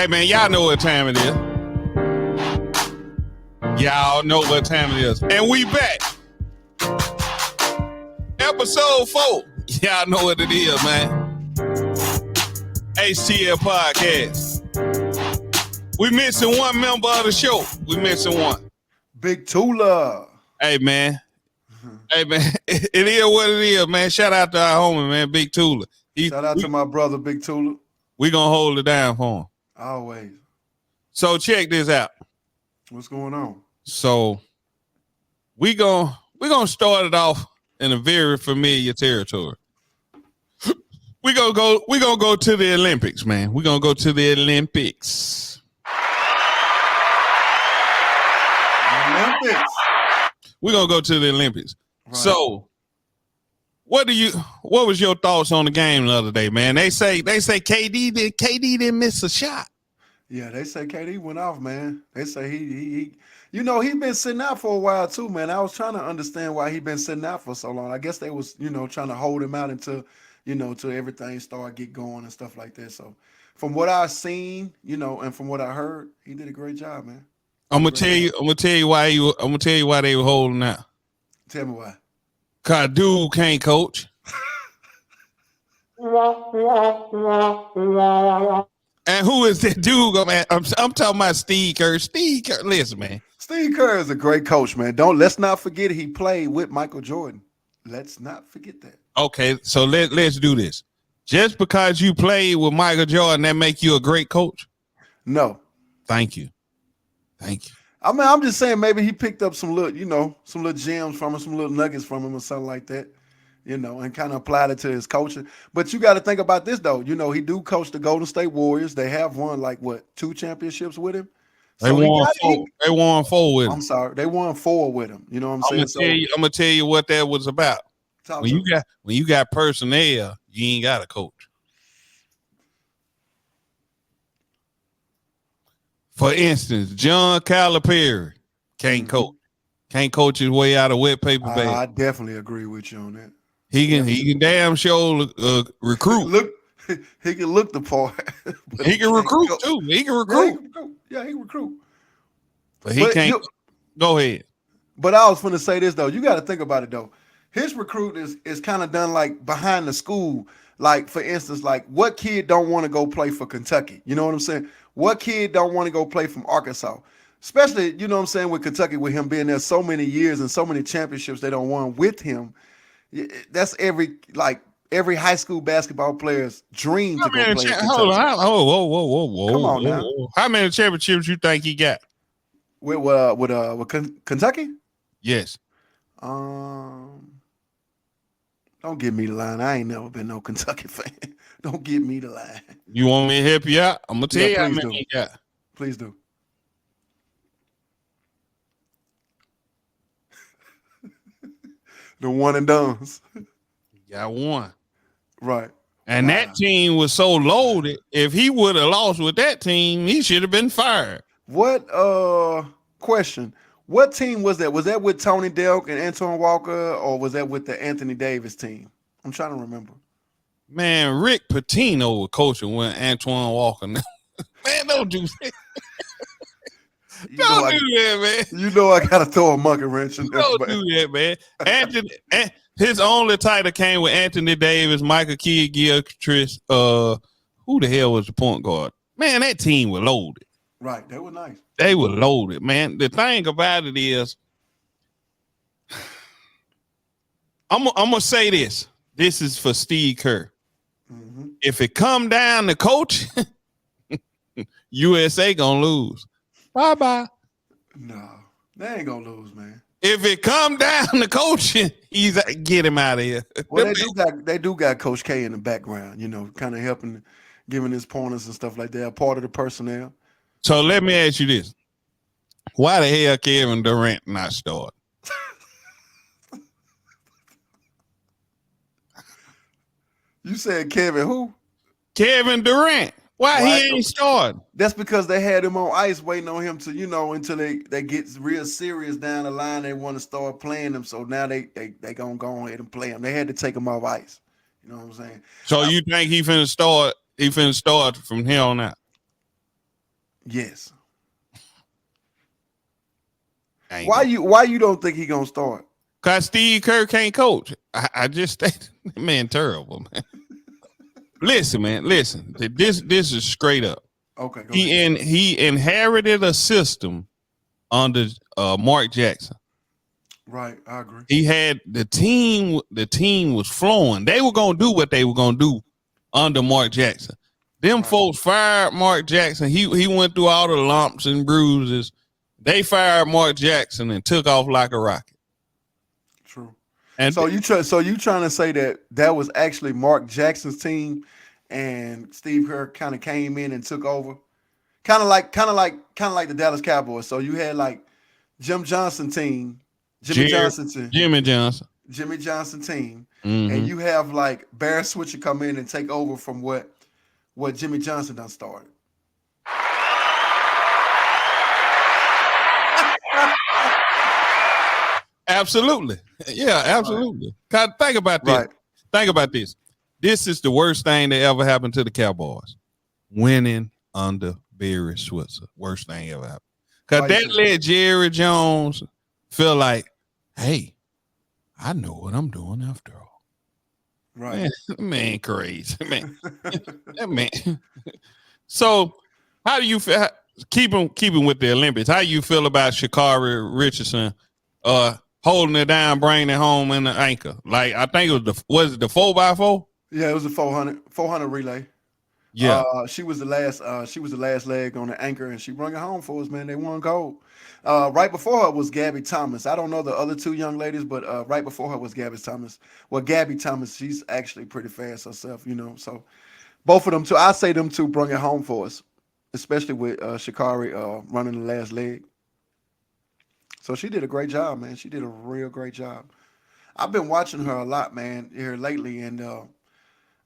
Hey, man, y'all know what time it is. Y'all know what time it is. And we back. Episode 4. Y'all know what it is, man. HTL Podcast. We missing one member of the show. We missing one. Big Tula. Hey, man. Hey, man. It is what it is, man. Shout out to our homie, man, Big Tula. Shout out to my brother, Big Tula. We gonna hold it down for him. Always. So check this out. What's going on? So we gonna start it off in a very familiar territory. We're gonna go to the Olympics, man. We're gonna go to the Olympics. We're gonna go to the Olympics. Right. So what was your thoughts on the game the other day, man? They say KD didn't miss a shot. Yeah, they say KD went off, man. They say he he's been sitting out for a while too, man. I was trying to understand why he been sitting out for so long. I guess they was, trying to hold him out until, till everything started get going and stuff like that. So from what I've seen, and from what I heard, he did a great job, man. I'm gonna tell you why they were holding out. Tell me why. Cause dude can't coach. And who is that dude, man? I'm talking about Steve Kerr. Steve Kerr, listen, man. Steve Kerr is a great coach, man. Let's not forget he played with Michael Jordan. Let's not forget that. Okay, so let's do this. Just because you played with Michael Jordan, that make you a great coach? No. Thank you. I mean, I'm just saying maybe he picked up some little gems from him, some little nuggets from him or something like that, and kind of applied it to his coaching. But you got to think about this, though. He do coach the Golden State Warriors. They have won, 2 championships with him? So they won 4 with him. I'm sorry. They won 4 with him. You know what I'm saying? I'm going to tell you what that was about. When you got personnel, you ain't got a coach. For instance, John Calipari can't coach. Can't coach his way out of wet paper bag. I definitely agree with you on that. He can damn sure recruit. He can look the part. He can recruit too. He can recruit. Yeah, he recruit. But he can't. Go ahead. But I was going to say this, though. You got to think about it, though. His recruiting is kind of done behind the school. For instance, what kid don't want to go play for Kentucky? You know what I'm saying? What kid don't want to go play from Arkansas? Especially, with Kentucky, with him being there so many years and so many championships they don't won with him. That's every high school basketball player's dream to go play in Kentucky. Hold on. Whoa. Come on now. How many championships you think he got? With Kentucky? Yes. Don't give me the line. I ain't never been no Kentucky fan. Don't give me the line. You want me to help you out? I'm gonna tell you how many he got. Please do. The one and dones. Got 1. Right. And that team was so loaded. If he would have lost with that team, he should have been fired. What question? What team was that? Was that with Tony Delk and Antoine Walker, or was that with the Anthony Davis team? I'm trying to remember. Man, Rick Pitino was coaching when Antoine Walker. Man, don't do that. Don't do that, man. You know I gotta throw a monkey wrench in there. Don't do that, man. Anthony, his only title came with Anthony Davis, Michael Kidd-Gilchrist. Who the hell was the point guard? Man, that team was loaded. Right, they were nice. They were loaded, man. The thing about it is, I'm gonna say this. This is for Steve Kerr. Mm-hmm. If it come down to coach, USA gonna lose. Bye. No, they ain't gonna lose, man. If it come down to coaching, get him out of here. Well, they do got Coach K in the background, kind of helping, giving his pointers and stuff like that. Part of the personnel. So let me ask you this: why the hell Kevin Durant not start? You said Kevin who? Kevin Durant. Why he ain't starting? That's because they had him on ice waiting on him to, until they get real serious down the line. They want to start playing him. So now they gonna go ahead and play him. They had to take him off ice. You know what I'm saying? So you think he finna start from here on out? Yes. I ain't Why gonna. you don't think he gonna start? Cause Steve Kerr can't coach. I just man terrible man. Listen, man, listen. This is straight up. Okay, go ahead. He inherited a system under Mark Jackson. Right, I agree. He had the team. The team was flowing. They were gonna do what they were gonna do under Mark Jackson. Them Right. folks fired Mark Jackson. He went through all the lumps and bruises. They fired Mark Jackson and took off like a rocket. True. And So you trying to say that that was actually Mark Jackson's team, and Steve Kerr kind of came in and took over, kind of like the Dallas Cowboys. So you had like Jim Johnson team, Jimmy Jared, Johnson team, Jimmy Johnson. Jimmy Johnson team, and Mm-hmm. you have like Bear Switcher come in and take over from what Jimmy Johnson done started. Absolutely. Yeah, Right. absolutely. 'Cause think about this. Right. Think about this. This is the worst thing that ever happened to the Cowboys. Winning under Barry Switzer. Worst thing ever happened. Because Why you that say that? let Jerry Jones feel like, hey, I know what I'm doing after all. Right. Man, man, crazy. Man, that man. So, how do you feel? Keeping with the Olympics, how you feel about Shakari Richardson holding it down, bringing it home in the anchor? Like, I think it was it the 4x4? Yeah, it was a 400 relay. Yeah. She was the last leg on the anchor, and she brought it home for us, man. They won gold. Right before her was Gabby Thomas. I don't know the other two young ladies, but right before her was Gabby Thomas. Well, Gabby Thomas, she's actually pretty fast herself, you know. So both of them two, I say them two brought it home for us, especially with Shakari running the last leg. So she did a great job, man. She did a real great job. I've been watching her a lot, man, here lately, and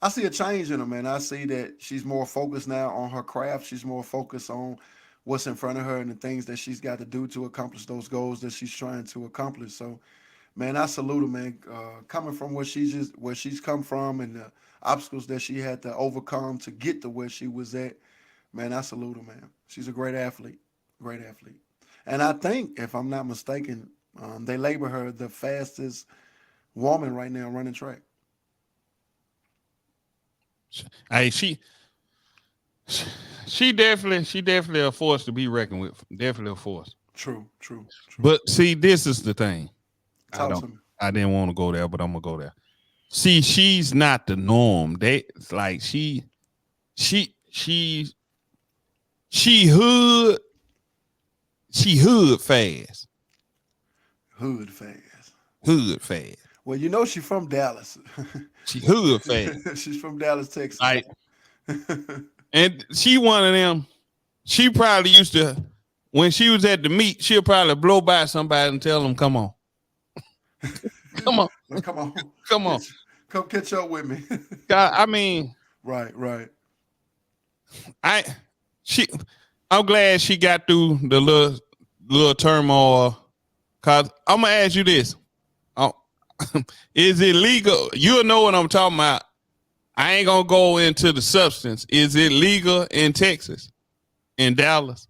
I see a change in her, man. I see that she's more focused now on her craft. She's more focused on what's in front of her and the things that she's got to do to accomplish those goals that she's trying to accomplish. So, man, I salute her, man. Coming from where she's come from and the obstacles that she had to overcome to get to where she was at, man, I salute her, man. She's a great athlete, great athlete. And I think, if I'm not mistaken, they label her the fastest woman right now running track. Hey, she definitely a force to be reckoned with. Definitely a force. True, true, true. But see, this is the thing. I Talk don't. to me. I didn't want to go there, but I'm gonna go there. See, she's not the norm. They like she she she hood she hood fast. Hood fast. Hood fast. Well, you know she's from Dallas. She hood fast. She's from Dallas, Texas. Like, and she one of them. She probably used to when she was at the meet, she'll probably blow by somebody and tell them, come on. Come on. Like, come on, Come on. come catch up with me. God, I mean, Right, right. I she I'm glad she got through the little turmoil. Cause I'm gonna ask you this. Oh, is it legal? You'll know what I'm talking about. I ain't gonna go into the substance. Is it legal in Texas, in Dallas?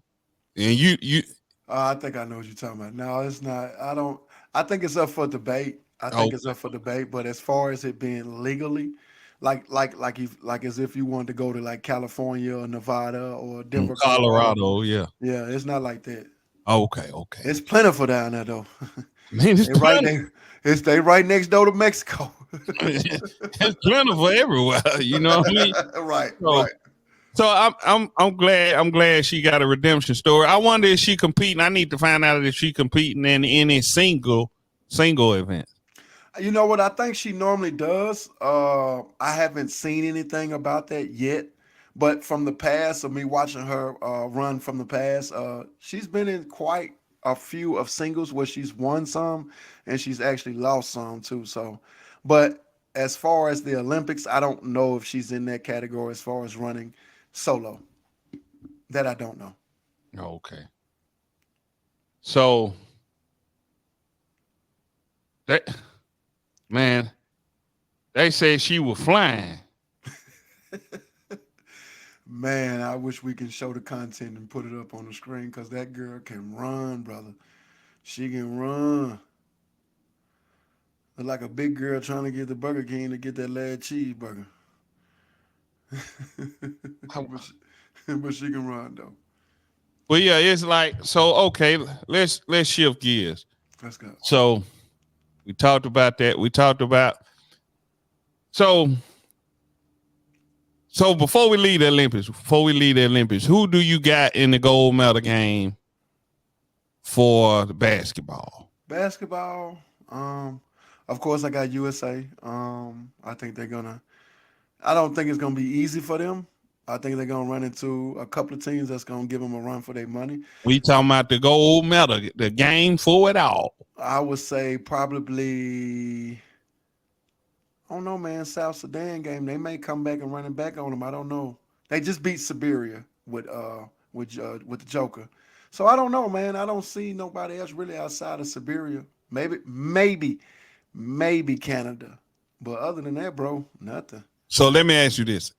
And you I think I know what you're talking about. No, it's not. I don't. I think it's up for debate. I think it's okay. up for debate. But as far as it being legally, like as if you wanted to go to like California or Nevada or Denver, Colorado. Colorado, yeah. Yeah, it's not like that. Okay, okay. It's plentiful down there though. Man, it's They right plenty. there. It's they right next door to Mexico. It's plentiful everywhere. You know what I mean? Right, So right. so I'm glad she got a redemption story. I wonder if she competing. I need to find out if she competing in any single event. You know what? I think she normally does. I haven't seen anything about that yet. But from the past of me watching her run from the past, she's been in quite a few of singles where she's won some and she's actually lost some too. So, but as far as the Olympics, I don't know if she's in that category as far as running solo. That I don't know. Okay. So that they said she was flying. Man, I wish we can show the content and put it up on the screen because that girl can run, brother. She can run. Look like a big girl trying to get the Burger King to get that last cheeseburger. but, she, but she can run though. Well, yeah, it's like so. Okay, let's shift gears. Let's go. So we talked about that. We talked about so so before we leave the Olympics, who do you got in the gold medal game for the basketball? Basketball. Of course I got USA. I think they're gonna. I don't think it's gonna be easy for them. I think they're gonna run into a couple of teams that's gonna give them a run for their money. We talking about the gold medal, the game for it all. I would say probably. I don't know, man. South Sudan game. They may come back and run it back on them. I don't know. They just beat Siberia with the Joker. So I don't know, man. I don't see nobody else really outside of Siberia. Maybe Canada. But other than that, bro, nothing. So let me ask you this: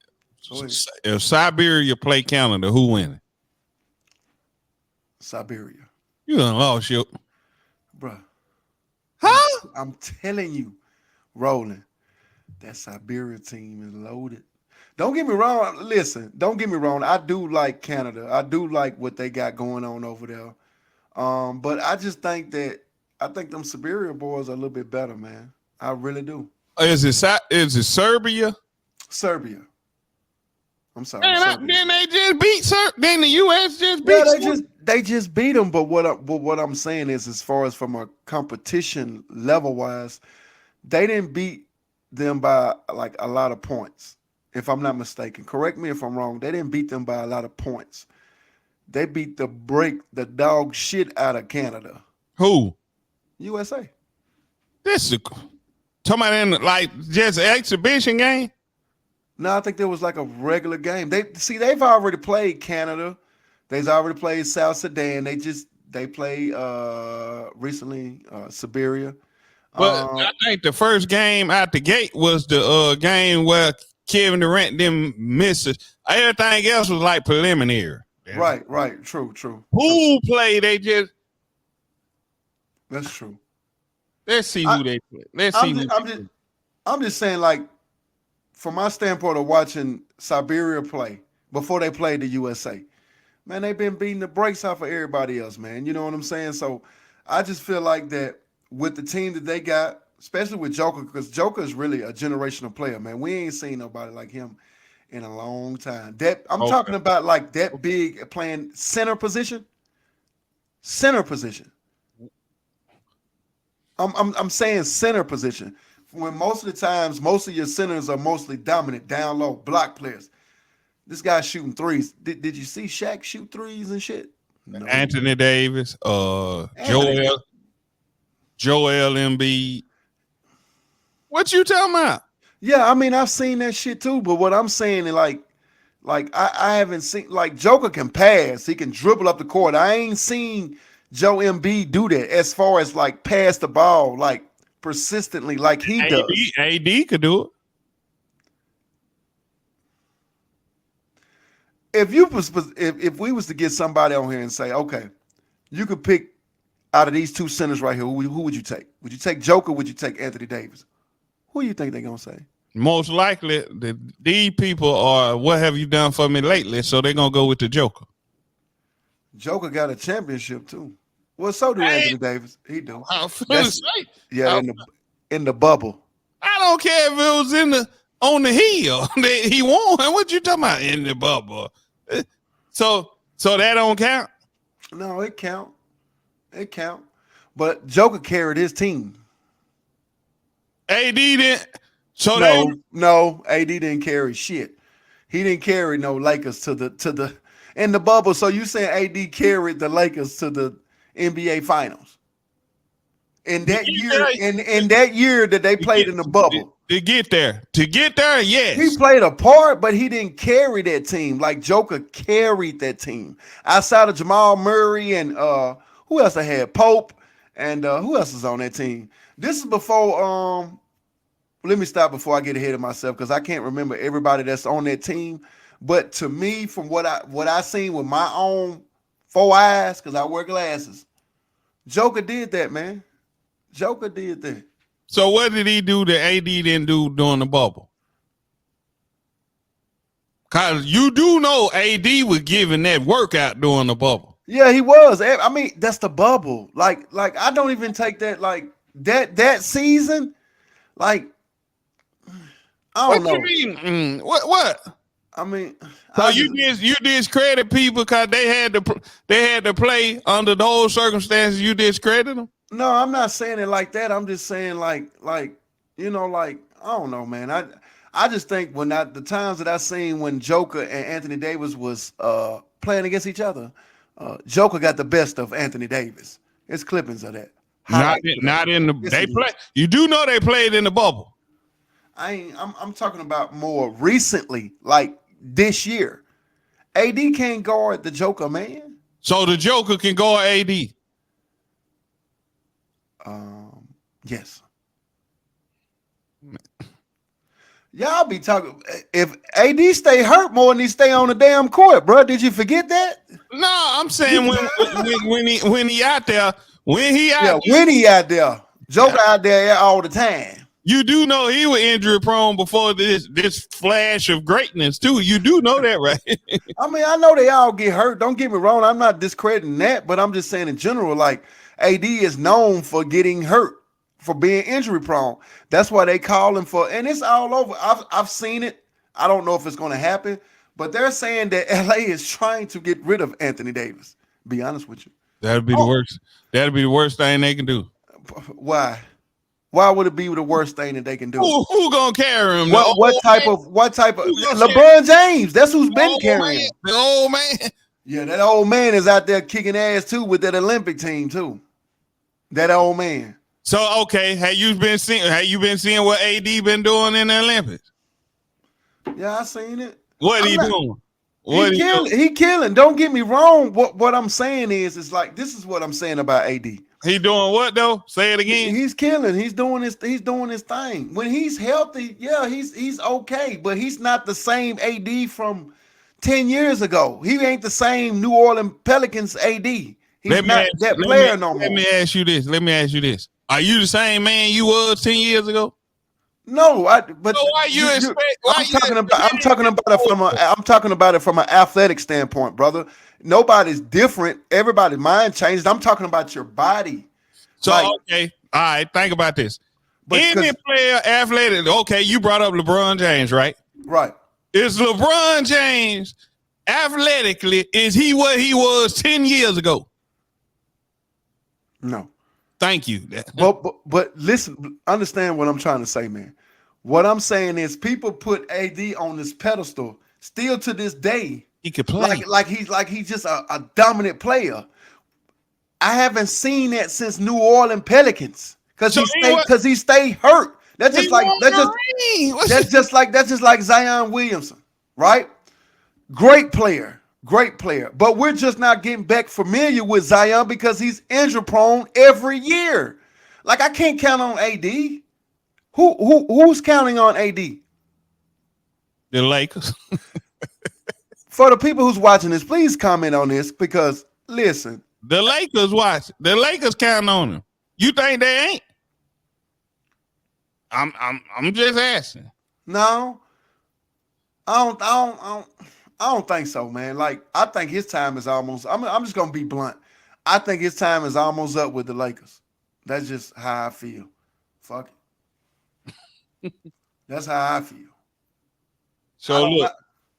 if Siberia play Canada, who winning? Siberia. You done lost your, Bruh. huh? I'm telling you, Roland, that Siberia team is loaded. Don't get me wrong. Listen, don't get me wrong. I do like Canada. I do like what they got going on over there. But I just think that I think them Siberia boys are a little bit better, man. I really do. Is it Serbia? Serbia. I'm sorry. Man, then they just beat Then the U.S. just beat. Yeah, they just beat them. But what I'm saying is, as far as from a competition level wise, they didn't beat them by like a lot of points. If I'm not mistaken, correct me if I'm wrong. They didn't beat them by a lot of points. They beat the dog shit out of Canada. Who? USA. This is talking about in like just an exhibition game. No, I think there was like a regular game. They've already played Canada. They've already played South Sudan. They played recently Siberia. But I think the first game out the gate was the game where Kevin Durant didn't miss it. Everything else was like preliminary. Right. True. Who played? They just. That's true. Let's see who they play. Let's see. I'm just saying, like, from my standpoint of watching Siberia play before they played the USA, man, they've been beating the brakes off of everybody else, man. You know what I'm saying? So I just feel like that with the team that they got, especially with Joker, because Joker is really a generational player, man. We ain't seen nobody like him in a long time. I'm talking about like that big playing center position. Center position. I'm saying center position. When most of the times, most of your centers are mostly dominant, down low, block players. This guy's shooting threes. Did you see Shaq shoot threes and shit? No. Anthony Davis, Joel Embiid. What you talking about? Yeah, I mean, I've seen that shit too. But what I'm saying is like I haven't seen, like, Joker can pass. He can dribble up the court. I ain't seen Joe Embiid do that as far as like pass the ball like persistently like he does. AD could do it. If we was to get somebody on here and say, okay, you could pick out of these two centers right here, who would you take? Would you take Joker? Would you take Anthony Davis? Who do you think they're gonna say? Most likely, these people are, what have you done for me lately? So they're gonna go with the Joker. Joker got a championship too. Well, so do Anthony Davis. He do. In the bubble. I don't care if it was on the hill that he won. What you talking about in the bubble? So that don't count? No, it count. It count. But Joker carried his team. AD didn't. So no, AD didn't carry shit. He didn't carry no Lakers to the in the bubble. So you saying AD carried the Lakers to the NBA Finals in that year? In that year that they played in the bubble to get there, yes, he played a part, but he didn't carry that team like Joker carried that team. Outside of Jamal Murray and who else I had? Pope and who else is on that team? This is before. Let me stop before I get ahead of myself because I can't remember everybody that's on that team. But to me, from what I seen with my own 4 eyes, because I wear glasses, Joker did that, man. Joker did that. So what did he do that AD didn't do during the bubble? Cause you do know AD was giving that workout during the bubble. Yeah, he was. I mean, that's the bubble. Like I don't even take that like that season. Like I don't What know. you mean? What? I mean, So you discredit people because they had to play under those circumstances. You discredit them. no, I'm not saying it like that. I'm just saying like you know like I don't know, man. I just think the times that I seen when Joker and Anthony Davis was playing against each other, Joker got the best of Anthony Davis. It's clippings of that. Not in the they play. You do know they played in the bubble. I'm talking about more recently, like this year. AD can't guard the Joker, man. So the Joker can guard AD. Yes. Y'all be talking. If AD stay hurt more than he stay on the damn court, bro. Did you forget that? No, I'm saying when he out there, when he out there, Joker out there all the time. You do know he was injury prone before this flash of greatness too. You do know that, right? I mean, I know they all get hurt. Don't get me wrong. I'm not discrediting that, but I'm just saying in general, like AD is known for getting hurt, for being injury prone. That's why they call him for, and it's all over. I've seen it. I don't know if it's going to happen, but they're saying that LA is trying to get rid of Anthony Davis. Be honest with you. That'd be the worst. That'd be the worst thing they can do. Why? Why would it be the worst thing that they can do? Who gonna carry him? What type of LeBron James? That's who's been carrying him. The old man. Yeah, that old man is out there kicking ass too with that Olympic team too. That old man. So okay, have you been seeing what AD been doing in the Olympics? Yeah, I seen it. What he doing? He killing. Don't get me wrong. What I'm saying is like this is what I'm saying about AD. He doing what though? Say it again. He's killing. He's doing his thing. When he's healthy, yeah, he's okay, but he's not the same AD from 10 years ago. He ain't the same New Orleans Pelicans AD. He's not that player no more. Let me ask you this. Are you the same man you was 10 years ago? No, but so why you expect? I'm talking about it from an athletic standpoint, brother. Nobody's different. Everybody's mind changed. I'm talking about your body. So okay, all right. Think about this. Any player athletic. Okay, you brought up LeBron James, right? Right. Is LeBron James athletically? Is he what he was 10 years ago? No. Thank you. But listen, understand what I'm trying to say, man. What I'm saying is people put AD on this pedestal still to this day. He could play like he's just a dominant player. I haven't seen that since New Orleans Pelicans because he stayed hurt. That's just like Zion Williamson, right? Great player. But we're just not getting back familiar with Zion because he's injury prone every year. Like I can't count on AD. Who's counting on AD? The Lakers. For the people who's watching this, please comment on this because listen. The Lakers watch. The Lakers count on him. You think they ain't? I'm just asking. No. I don't think so, man. Like, I think his time is almost. I'm just gonna be blunt. I think his time is almost up with the Lakers. That's just how I feel. Fuck it. That's how I feel. So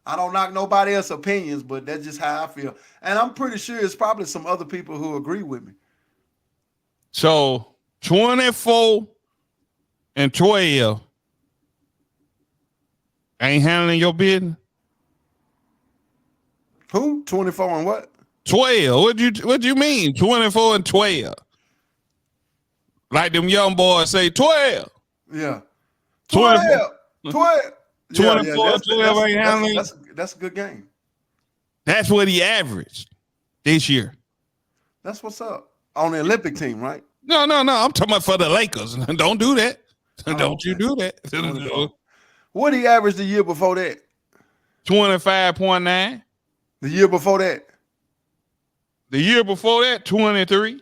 I don't knock nobody else's opinions, but that's just how I feel. And I'm pretty sure it's probably some other people who agree with me. So 24 and 12 ain't handling your business. Who? 24 and what? 12. What you mean? 24 and 12. Like them young boys say 12. Yeah. 12. 12. 24 and 12 ain't handling. That's a good game. That's what he averaged this year. That's what's up. On the Olympic team, right? No. I'm talking about for the Lakers. Don't do that. Don't you do that. What he averaged the year before that? 25.9. The year before that. The year before that, 23.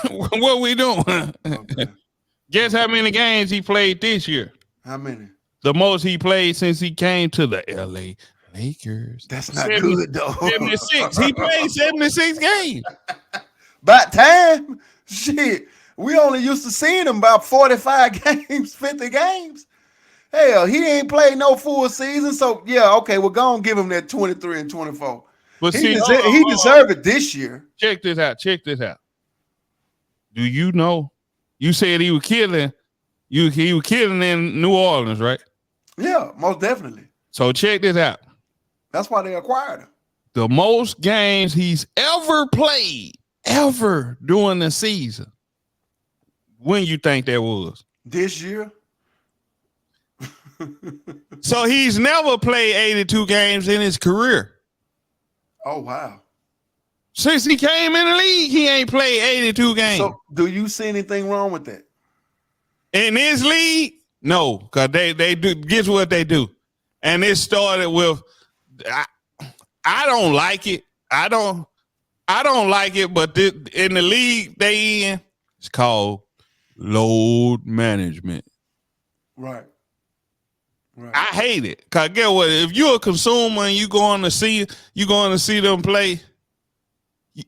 What we doing? Okay. Guess how many games he played this year? How many? The most he played since he came to the LA Lakers. That's not good, though. 76. He played 76 games. About time. Shit. We only used to seeing him about 45 games, 50 games. Hell, he ain't played no full season. So, yeah, okay, we're going to give him that 23 and 24. But He see, deserved it this year. Check this out. Do you know? You said he was killing. He was killing in New Orleans, right? Yeah, most definitely. So check this out. That's why they acquired him. The most games he's ever played, ever during the season. When you think that was? This year. So he's never played 82 games in his career. Oh, wow. Since he came in the league, he ain't played 82 games. So do you see anything wrong with that? In this league, no, because they do. Guess what they do? And it started with, I don't like it. I don't like it, but in the league they in, it's called load management. Right. I hate it. Cause get what? If you're a consumer and you going to see them play,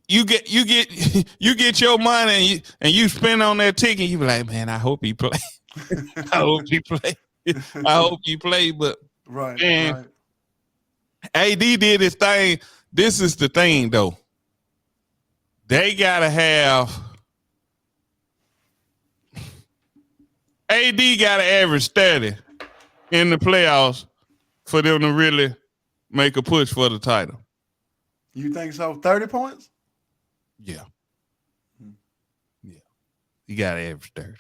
you get your money and you spend on that ticket. You be like, man, I hope he play. I hope he play. I hope he play. But right, man, right. AD did his thing. This is the thing, though. They gotta have AD gotta average 30 in the playoffs for them to really make a push for the title. You think so? 30 points? Yeah. Yeah. You gotta average 30.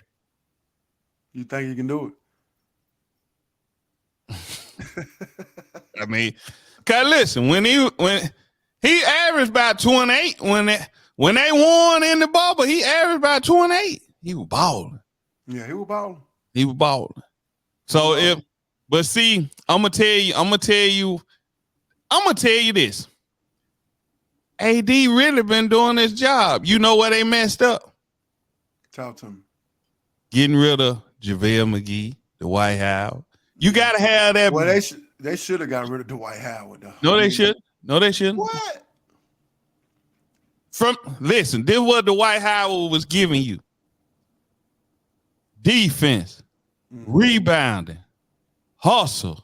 You think you can do it? I mean, cause listen, when he averaged about 28 when they won in the bubble, he averaged about 28. He was balling. Yeah, he was balling. He was balling. So but see, I'm gonna tell you this. AD really been doing his job. You know where they messed up? Talk to me. Getting rid of JaVale McGee, Dwight Howard. You gotta have that. Well, they should have got rid of Dwight Howard, though. No, they should. No, they shouldn't. What? Listen, this is what Dwight Howard was giving you. Defense, rebounding, hustle.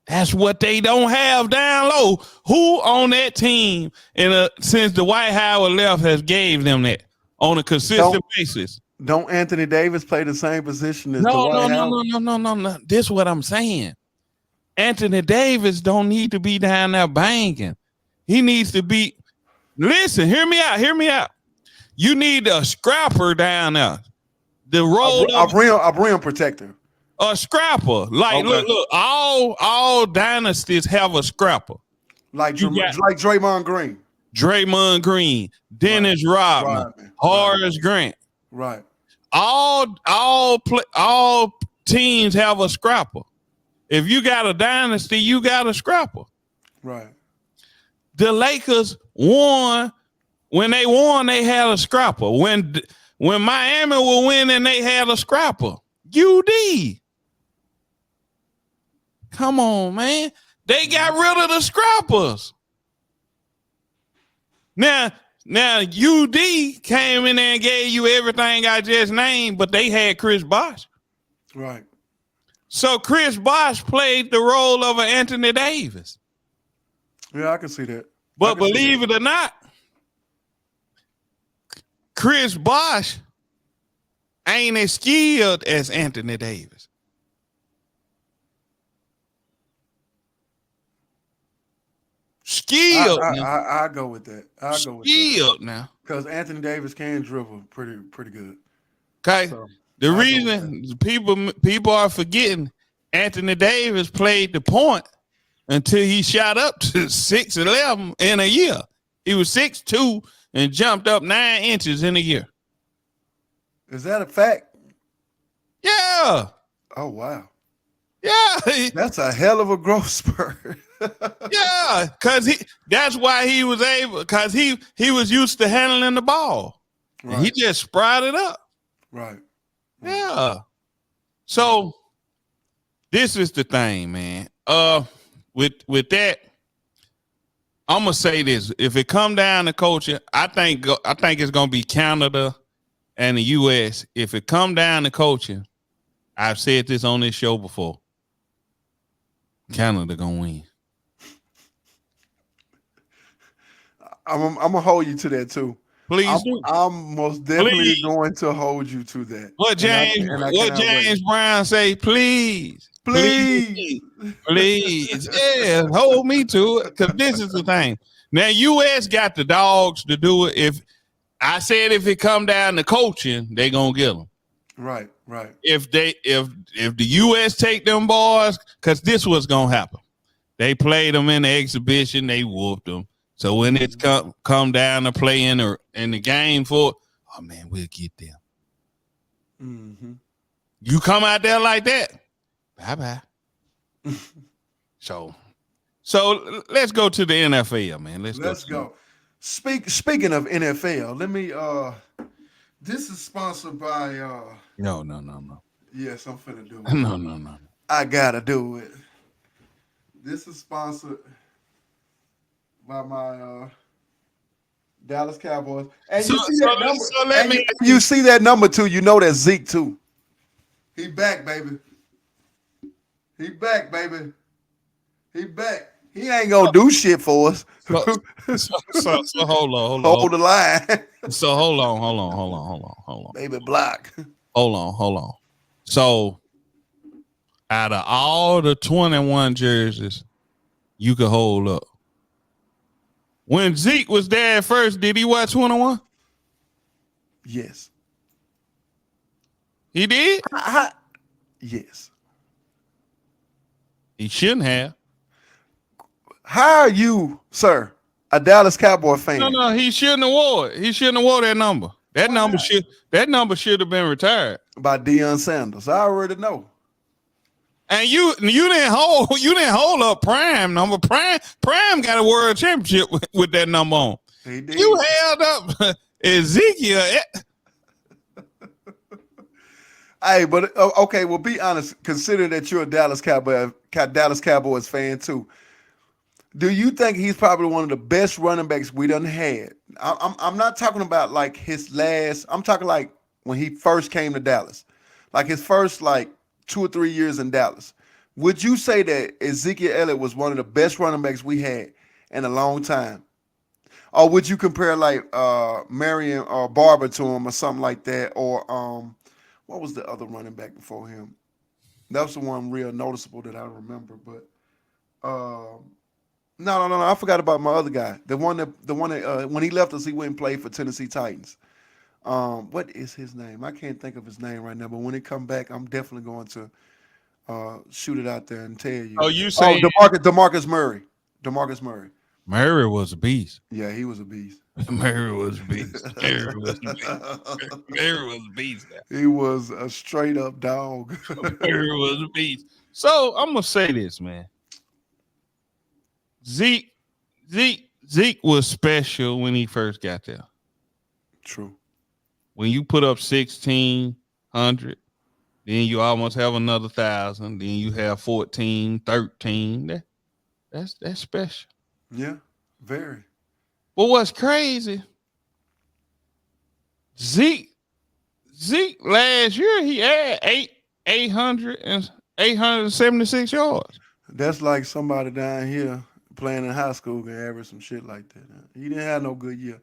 That's what they don't have down low. Who on that team since Dwight Howard left has gave them that on a consistent basis? Don't Anthony Davis play the same position as Dwight Howard? No. This is what I'm saying. Anthony Davis don't need to be down there banging. He needs to be. Listen, hear me out. You need a scrapper down there. The role a rim protector. A scrapper. Like, okay. Look, all dynasties have a scrapper. Like Draymond Green. Draymond Green, Dennis Rodman, Horace Grant. Right. All teams have a scrapper. If you got a dynasty, you got a scrapper. Right. The Lakers won. When they won, they had a scrapper. When Miami were winning, they had a scrapper. UD. Come on, man. They got rid of the scrappers. Now UD came in there and gave you everything I just named, but they had Chris Bosh. Right. So Chris Bosh played the role of an Anthony Davis. Yeah, I can see that. But believe it or not, Chris Bosh ain't as skilled as Anthony Davis. Skilled. I go with that. Skilled now. Because Anthony Davis can dribble pretty good. Okay. So, the reason people are forgetting Anthony Davis played the point until he shot up to 6'11" in a year. He was 6'2" and jumped up 9 inches in a year. Is that a fact? Yeah. Oh, wow. Yeah, That's a hell of a growth spurt. yeah, that's why he was able, because he was used to handling the ball. And he Right, just sprouted up. right, right. Yeah. So this is the thing, man. With that, I'm gonna say this: if it come down to coaching, I think it's gonna be Canada and the U.S. If it come down to coaching, I've said this on this show before. Canada gonna win. I'm gonna hold you to that too. Please do. I'm most definitely Please. going to hold you to that. What James And I what cannot wait. James Brown say? Please, Please. please, please. Yeah, hold me to it. Because this is the thing. Now, US got the dogs to do it. If I said if it come down to coaching, they gonna get them. Right, right. If the US take them boys, because this was gonna happen. They played them in the exhibition, they whooped them. So when it's come down to play in the game for, oh man, we'll get them. Mm-hmm. You come out there like that, bye bye. so let's go to the NFL, man. Let's go. Speaking of NFL, let me this is sponsored by No. yes, I'm finna do it. No. I gotta do it. This is sponsored by my Dallas Cowboys. And you see that number. So let me. You see that number too. You know that's Zeke too. He back, baby. He back, baby. He back. He ain't gonna do shit for us. So hold on. Hold the line. So hold on. Baby block. Hold on. So out of all the 21 jerseys you could hold up, when Zeke was there at first, did he wear 21? Yes. He did? Yes. He shouldn't have. How are you, sir, a Dallas Cowboy fan? No, he shouldn't have wore it. He shouldn't have wore that number. That number should have been retired. By Deion Sanders. I already know. And you didn't hold up Prime number. Prime got a world championship with that number on. He did. You held up Ezekiel. Hey, but okay, well, be honest. Considering that you're a Dallas Cowboys fan too, do you think he's probably one of the best running backs we done had? I'm not talking about like his last. I'm talking like when he first came to Dallas, like his first like 2 or 3 years in Dallas. Would you say that Ezekiel Elliott was one of the best running backs we had in a long time? Or would you compare like Marion or Barber to him or something like that? Or what was the other running back before him? That was the one real noticeable that I remember. But no, I forgot about my other guy. The one that when he left us, he went and played for Tennessee Titans. What is his name? I can't think of his name right now. But when he come back, I'm definitely going to shoot it out there and tell you. Oh, you saying DeMarcus Murray. DeMarcus Murray. Murray was a beast. Yeah, he was a beast. Murray was a beast. Murray was a beast. Murray was a beast. He was a straight up dog. Murray was a beast. So I'm gonna say this, man. Zeke was special when he first got there. True. When you put up 1,600, then you almost have another 1,000. Then you have 14, 13. That's special. Yeah, very. But what's crazy? Zeke last year he had 876 yards. That's like somebody down here playing in high school can average some shit like that. He didn't have no good year.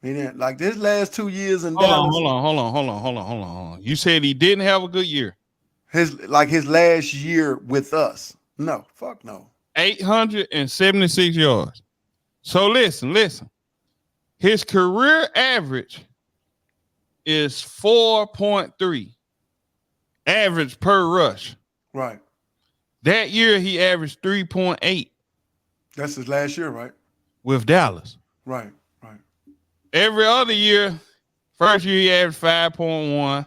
He didn't like this last 2 years in Dallas. Hold on. You said he didn't have a good year. His last year with us. No, fuck no. 876 yards. So listen. His career average is 4.3 average per rush. Right. That year he averaged 3.8. That's his last year, right? With Dallas. Right. Every other year, first year he averaged 5.1,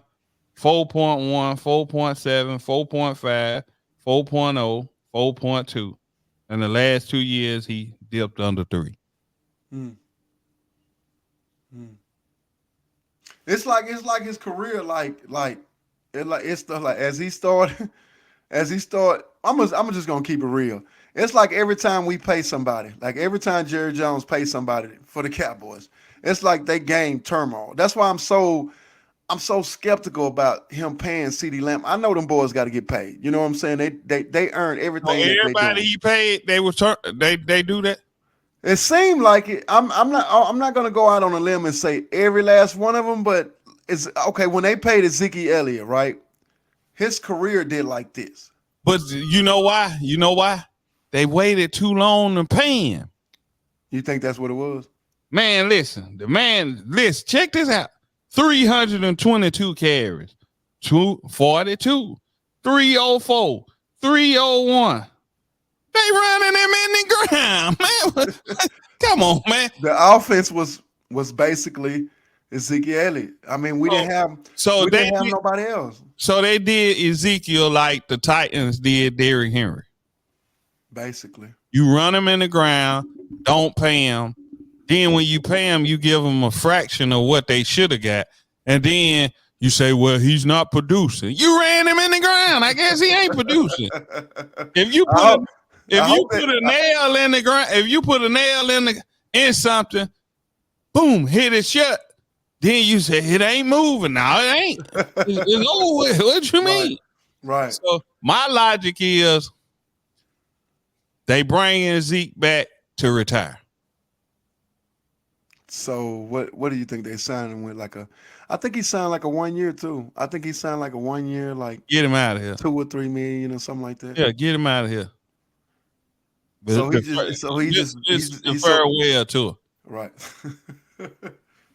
4.1, 4.7, 4.5. 4.0, 4.2. In the last 2 years, he dipped under 3. Mm. Mm. It's like his career, it's stuff like as he started, as he start. I'm just gonna keep it real. It's like every time we pay somebody, like every time Jerry Jones pays somebody for the Cowboys, it's like they gain turmoil. That's why I'm so skeptical about him paying CD Lamb. I know them boys got to get paid. You know what I'm saying? They earn So everything that they everybody doing. he paid, they do that. It seemed like it. I'm not gonna go out on a limb and say every last one of them, but it's okay when they paid Ezekiel Elliott, right? His career did like this. But you know why? You know why? They waited too long to pay him. You think that's what it was? Man, listen, check this out. 322 carries, 242, 304, 301. They running him in the ground, man. Come on, man. The offense was basically Ezekiel Elliott. I mean, we didn't have nobody else. So they did Ezekiel like the Titans did Derrick Henry. Basically, you run him in the ground, don't pay him. Then when you pay him, you give them a fraction of what they should have got, and then you say, "Well, he's not producing." You ran him in the ground. I guess he ain't producing. If you put a nail in the ground, if you put a nail in something, boom, hit it shut. Then you say it ain't moving. Now it ain't. It's over with. What you mean? Right. So my logic is they bring Zeke back to retire. So what do you think they signed him with? I think he signed like a 1 year too. I think he signed like a 1 year, like get him out of here, 2 or 3 million or something like that. Yeah, get him out of here. But so he's farewell tour. Right.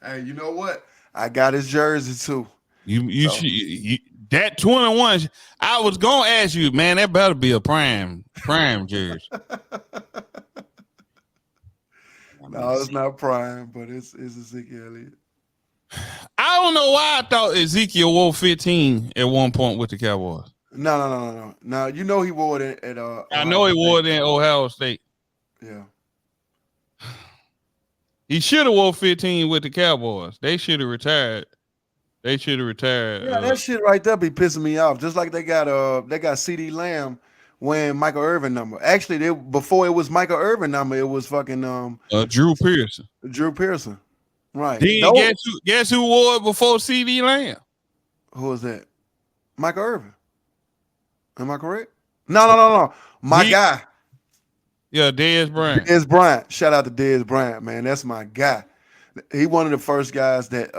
Hey, you know what? I got his jersey too. You that 21. I was gonna ask you, man. That better be a prime jersey. No, it's not prime, but it's Ezekiel Elliott. I don't know why I thought Ezekiel wore 15 at one point with the Cowboys. No. Now you know he wore it at I know he wore it in Ohio State. Yeah. He should have wore 15 with the Cowboys. They should have retired. Yeah, that shit right there be pissing me off. Just like they got CD Lamb wearing Michael Irvin number. Actually, before it was Michael Irvin number, it was fucking Drew Pearson. Drew Pearson. Right. Then guess who wore it before CD Lamb? Who was that? Michael Irvin. Am I correct? No. My guy. Yeah, Dez Bryant. Dez Bryant. Shout out to Dez Bryant, man. That's my guy. He one of the first guys that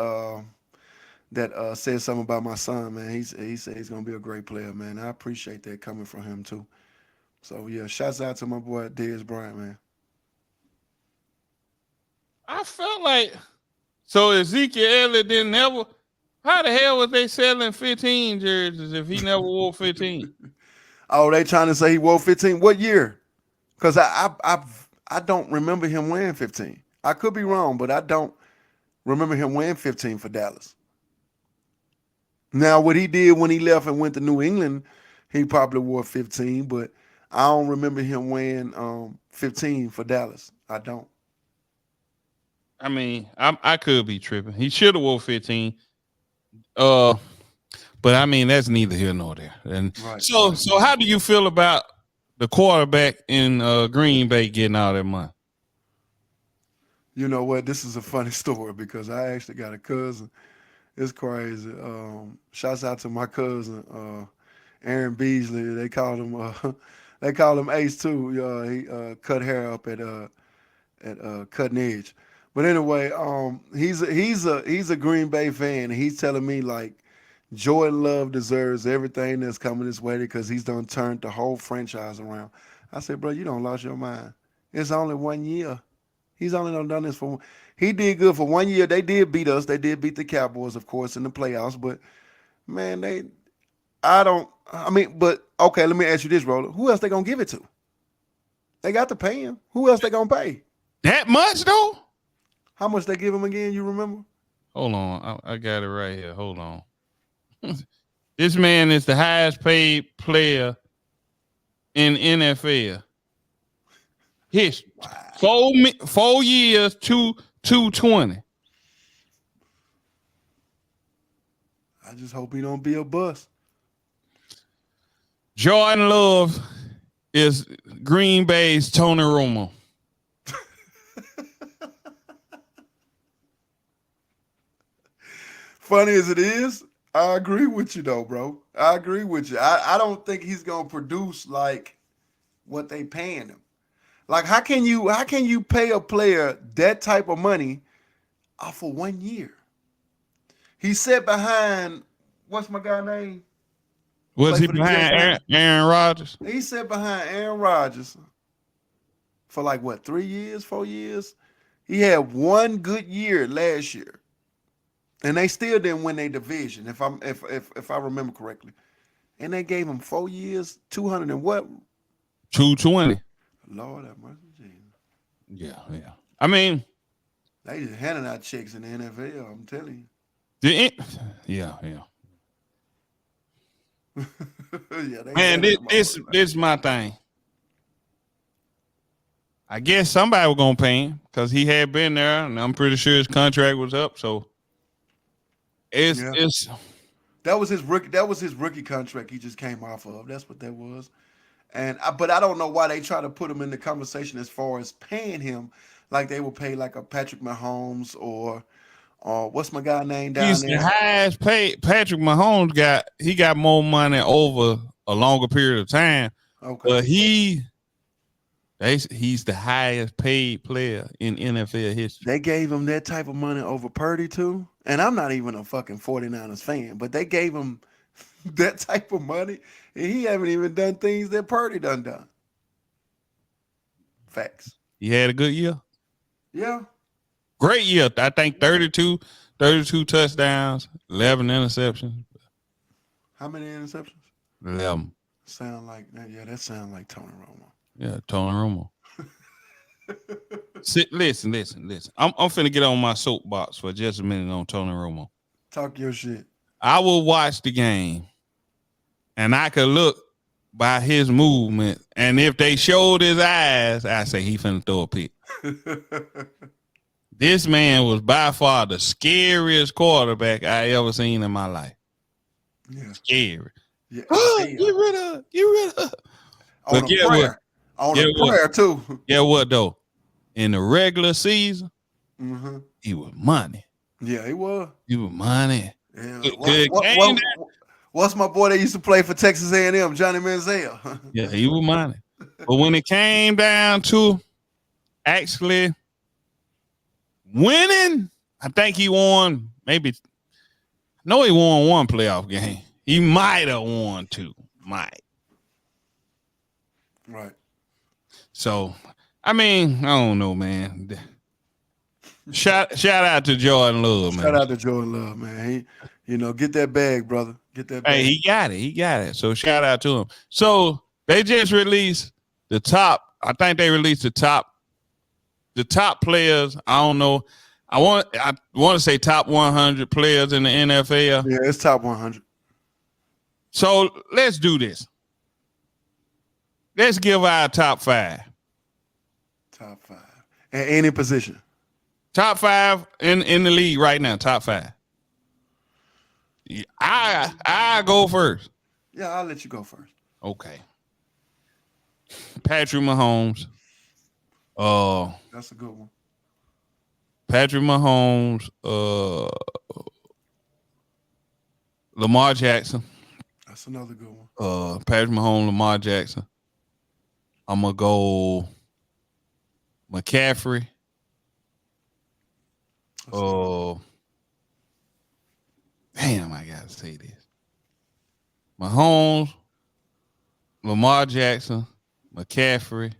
said something about my son, man. He said he's gonna be a great player, man. I appreciate that coming from him too. So yeah, shouts out to my boy Dez Bryant, man. I felt like so Ezekiel Elliott didn't ever. How the hell was they selling 15 jerseys if he never wore 15? Oh, they trying to say he wore 15. What year? Because I don't remember him wearing 15. I could be wrong, but I don't remember him wearing 15 for Dallas. Now, what he did when he left and went to New England, he probably wore 15, but I don't remember him wearing 15 for Dallas. I don't. I mean, I could be tripping. He should have wore 15. But I mean, that's neither here nor there. And right. So how do you feel about the quarterback in Green Bay getting all that money? You know what? This is a funny story because I actually got a cousin. It's crazy. Shouts out to my cousin, Aaron Beasley. They called him Ace too. He cut hair up at Cutting Edge. But anyway, he's a Green Bay fan, and he's telling me like Jordan Love deserves everything that's coming his way because he's done turned the whole franchise around. I said, bro, you don't lost your mind. It's only 1 year. He's only done this for. He did good for 1 year. They did beat us. They did beat the Cowboys, of course, in the playoffs. But man, but okay. Let me ask you this, Roller. Who else they gonna give it to? They got to pay him. Who else they gonna pay? That much though? How much they give him again? You remember? Hold on, I got it right here. Hold on. This man is the highest paid player in NFL history. Wow. 4 years, 220. I just hope he don't be a bust. Jordan Love is Green Bay's Tony Romo. Funny as it is, I agree with you though, bro. I agree with you. I don't think he's gonna produce like what they paying him. Like how can you pay a player that type of money off of 1 year? He sat behind what's my guy name? Was Play he for the Jets behind now. Aaron Rodgers? He sat behind Aaron Rodgers for like what 3 years, 4 years. He had one good year last year, and they still didn't win their division. If I remember correctly, and they gave him 4 years, 200 and what? 220. Lord have mercy, Jesus. Yeah. I mean, They just handing out checks in the NFL. I'm telling yeah. you. Yeah, they Man, handing them this motherfuckers out. is my thing. I guess somebody was gonna pay him because he had been there, and I'm pretty sure his contract was up. So Yeah. it's That was his rookie contract. He just came off of. That's what that was. But I don't know why they try to put him in the conversation as far as paying him like they would pay like a Patrick Mahomes or what's my guy name down he's the there? highest paid. Patrick Mahomes got more money over a longer period of time, Okay. but he's the highest paid player in NFL history. They gave him that type of money over Purdy too. And I'm not even a fucking 49ers fan, but they gave him that type of money, and he haven't even done things that Purdy done. Facts. He had a good year. Yeah. Great year. I think 32 touchdowns, 11 interceptions. How many interceptions? 11. Sound like that. Yeah, that sound like Tony Romo. Yeah, Tony Romo. Listen. I'm finna get on my soapbox for just a minute on Tony Romo. Talk your shit. I will watch the game, and I could look by his movement, and if they showed his eyes, I say he finna throw a pick. This man was by far the scariest quarterback I ever seen in my life. Yeah. Scary. Yeah. Get rid of. On But a get prayer. what? On Get a what? prayer too. Get what though? In the regular season, Mm-hmm. he was money. Yeah, he was. He was money. Yeah. What's my boy that used to play for Texas A&M, Johnny Manziel? Yeah, he was money. But when it came down to actually winning, I think he won maybe. No, he won one playoff game. He might have won two. Might. Right. So, I mean, I don't know, man. Shout out to Jordan Love, man. Shout out to Jordan Love, man. Get that bag, brother. Get that bag. Hey, he got it. So shout out to him. So they just released the top. I think they released the top players. I don't know. I want to say top 100 players in the NFL. Yeah, it's top 100. So let's do this. Let's give our top 5. Top 5. At any position. Top 5 in the league right now. Top 5. I go first. Yeah, I'll let you go first. Okay. Patrick Mahomes. That's a good one. Patrick Mahomes. Lamar Jackson. That's another good one. Patrick Mahomes, Lamar Jackson. I'm gonna go McCaffrey. Damn, I gotta say this. Mahomes, Lamar Jackson, McCaffrey.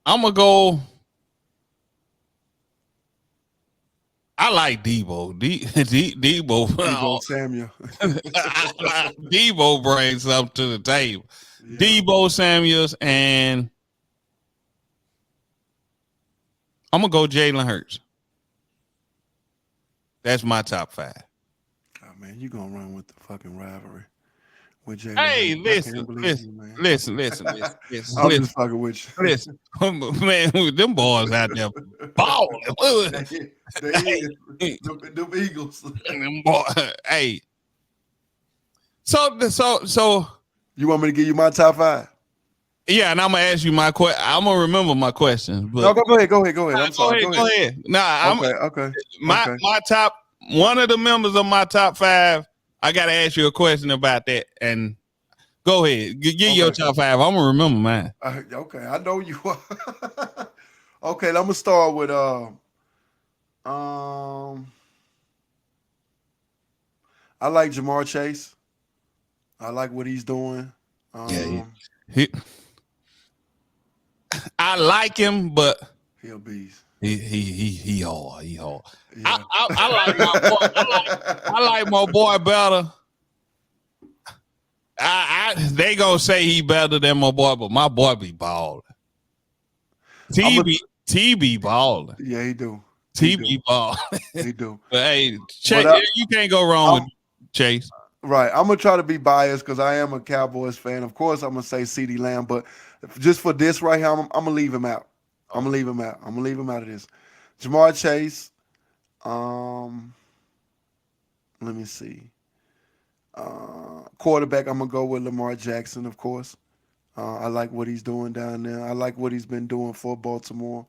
I'm gonna go. I like Debo. Debo. Debo Samuel. Debo brings something to the table. Yeah. Debo Samuels, and I'm gonna go Jalen Hurts. That's my top 5. Oh man, you gonna run with the fucking rivalry with Jalen Hey, Hurts? I can't listen, believe listen, you, man. listen, listen, listen, listen, I'm listen, just fucking with you. listen. Man, them boys out there balling. They is them Eagles. Them boy, hey. So You want me to give you my top five? yeah, and I'm gonna ask you my question. I'm gonna remember my questions, No, but go ahead. I'm go sorry. ahead, Go ahead. go ahead. Nah, I'm Okay. my Okay. my top one of the members of my top five. I gotta ask you a question about that, and go ahead, give your Okay. top five. I'm gonna remember mine. Okay. I know you are. Okay, I'm gonna start with um I like Jamar Chase. I like what he's doing. Yeah, Um he, I like him, but he'll beast. he hard. He hard. Yeah. I like my boy. I like my boy better. They gonna say he better than my boy, but my boy be balling. I'm a, TB balling. yeah, he do. He do. TB balling. He do. But hey, But Chase, you can't go wrong with I'm Chase. right. I'm gonna try to be biased because I am a Cowboys fan. Of course, I'm gonna say CeeDee Lamb, but just for this right here, I'm gonna leave him out. I'm Oh, gonna leave him out. I'm gonna leave him out of this. Jamar Chase. Um, let me see. Quarterback. I'm gonna go with Lamar Jackson, of course. I like what he's doing down there. I like what he's been doing for Baltimore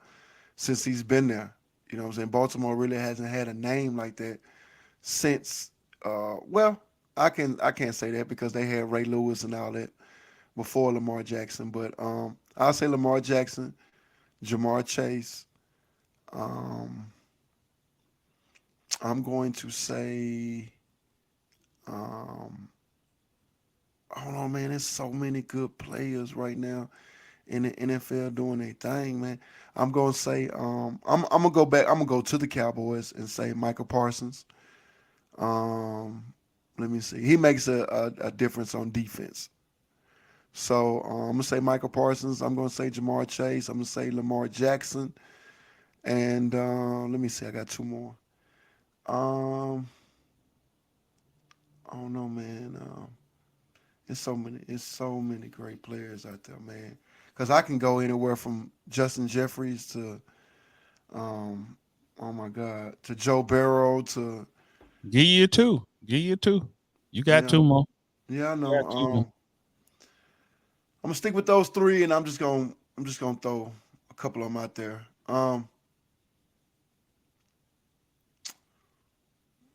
since he's been there. You know what I'm saying? Baltimore really hasn't had a name like that since well, I can't say that because they had Ray Lewis and all that before Lamar Jackson. But I'll say Lamar Jackson, Jamar Chase. Um, I'm going to say um, I don't know, man. There's so many good players right now in the NFL doing their thing, man. I'm gonna say I'm gonna go back. I'm gonna go to the Cowboys and say Michael Parsons. Um, let me see. He makes a difference on defense. So I'm gonna say Michael Parsons. I'm gonna say Jamar Chase. I'm gonna say Lamar Jackson. And let me see. I got two more. Um, I don't know, man. It's so many great players out there, man. Because I can go anywhere from Justin Jeffries to oh my God, to Joe Barrow to give you two. Give you two. You got yeah, two more. yeah. I You know. got two more. I'm gonna stick with those three, and I'm just gonna throw a couple of them out there.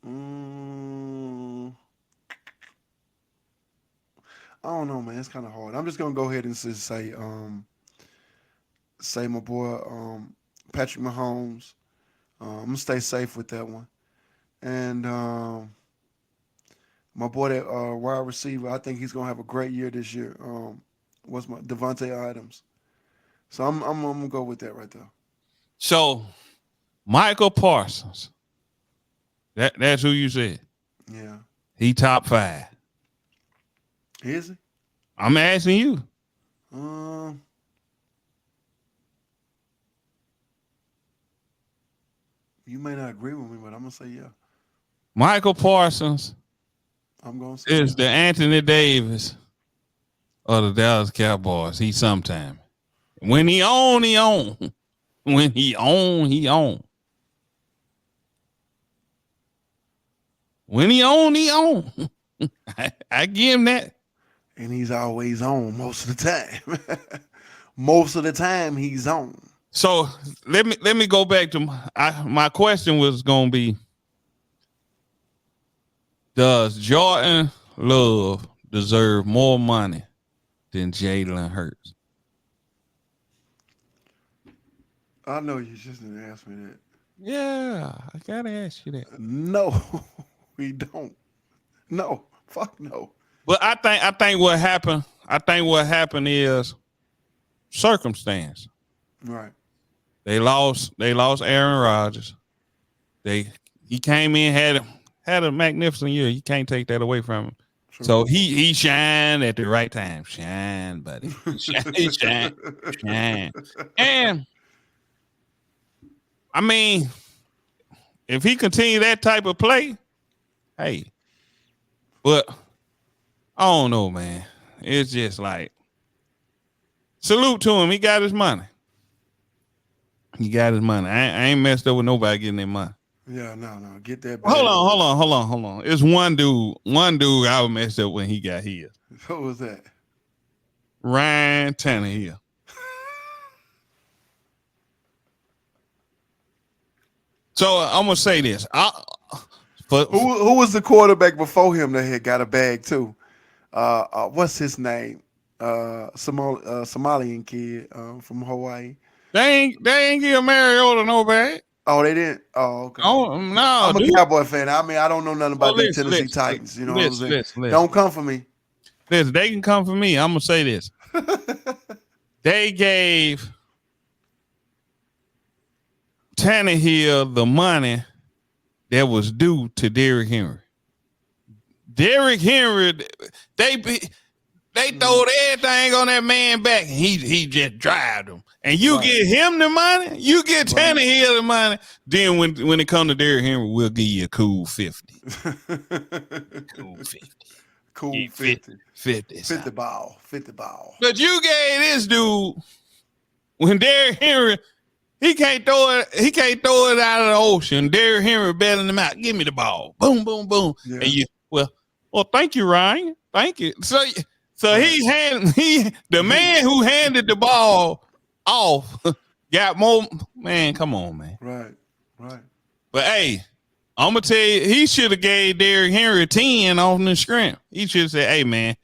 Mm, I don't know, man. It's kind of hard. I'm just gonna go ahead and just say my boy Patrick Mahomes. I'm gonna stay safe with that one, and my boy that wide receiver. I think he's gonna have a great year this year. What's my Devontae Adams? So I'm gonna go with that right there. So Michael Parsons. That's who you said. Yeah, He top five. is he? I'm asking you. Um, you may not agree with me, but I'm gonna say yeah. Michael Parsons I'm gonna say is yeah. the Anthony Davis of the Dallas Cowboys. He sometime. When he on, he on. When he on, he on. When he on, he on. I give him that. And he's always on most of the time. Most of the time he's on. So let me go back to my question was gonna be: does Jordan Love deserve more money than Jalen Hurts? I know you just didn't ask me that. Yeah, I gotta ask you that. No, we don't. No, fuck no. But I think what happened. I think what happened is circumstance. Right. They lost Aaron Rodgers. They he came in had a magnificent year. You can't take that away from him. True. So he shined at the right time. Shine, buddy. Shine. And I mean, if he continue that type of play, hey. But I don't know, man. It's just like salute to him. He got his money. He got his money. I ain't messed up with nobody getting their money. Yeah, no. Get that Hold bag. hold on. It's one dude I was messed up when he got his. What was that? Ryan Tannehill. So I'm gonna say this. Who was the quarterback before him that had got a bag too? What's his name? Somalian kid from Hawaii. they ain't give Mariota no bag. Oh, they didn't. Oh, okay. Oh no, I'm a dude. Cowboy fan. I mean, I don't know nothing Well, about them Tennessee Titans. You know what I'm saying? listen. Don't come for me. Listen, they can come for me. I'm gonna say this. They gave Tannehill the money that was due to Derrick Henry. Derrick Henry, they throwed everything on that man back, and he just drive them. And you get him the money, you get Tannehill the money. Then when it comes to Derrick Henry, we'll give you a cool 50. Cool 50. Cool 50. 50 ball. 50 ball. But you gave this dude when Derrick Henry, he can't throw it out of the ocean. Derrick Henry bailing him out. Give me the ball. Boom, boom, boom. Yeah. And well, thank you, Ryan. Thank you. So the man who handed the ball off got more. Man, come on, man. Right. But hey, I'm gonna tell you, he should have gave Derrick Henry 10 on the scrimp. He should have said, "Hey, man,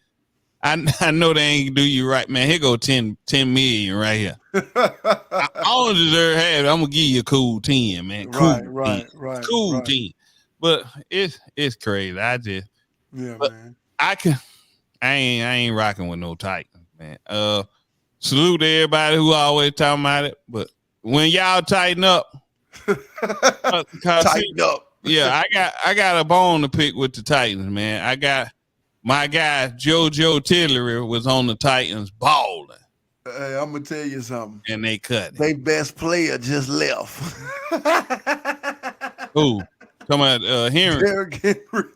I know they ain't do you right, man. Here go 10 million right here. I don't deserve half. I'm gonna give you a cool 10, man. Cool right. Cool 10. But it's crazy. Man. I ain't rocking with no Titans, man. Salute to everybody who always talking about it. But when y'all tighten up, tighten up. Yeah, I got a bone to pick with the Titans, man. I got my guy JoJo Tillery was on the Titans balling. Hey, I'm gonna tell you something. And they cut it. Their best player just left. Who? Come on, Henry. Derrick Henry.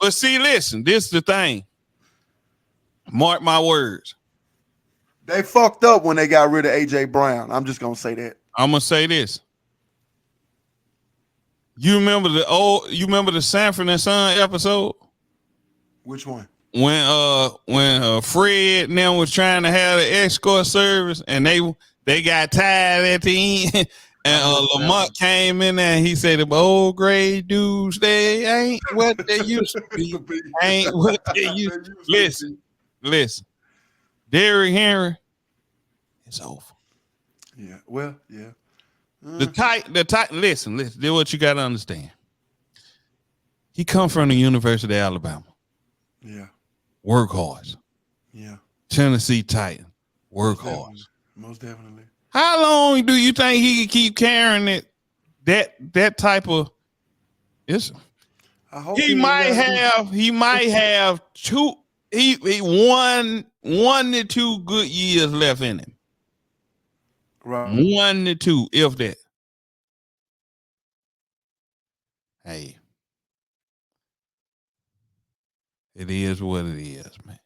But see, listen, this is the thing. Mark my words. They fucked up when they got rid of AJ Brown. I'm just gonna say that. I'm gonna say this. You remember the Sanford and Son episode? Which one? When Fred and them was trying to have the escort service and they got tired at the end. And Lamont came in there and he said, the old gray dudes, they ain't what they used to be. Ain't what they used to be. Listen. Derrick Henry, it's over. Yeah, well, yeah. The Titan, listen, this is what you got to understand. He come from the University of Alabama. Yeah. Work hard. Yeah. Tennessee Titan. Work hard. Most definitely. How long do you think he can keep carrying it? That type of he might have two one to two good years left in him. Right. 1 to 2, if that. Hey. It is what it is, man.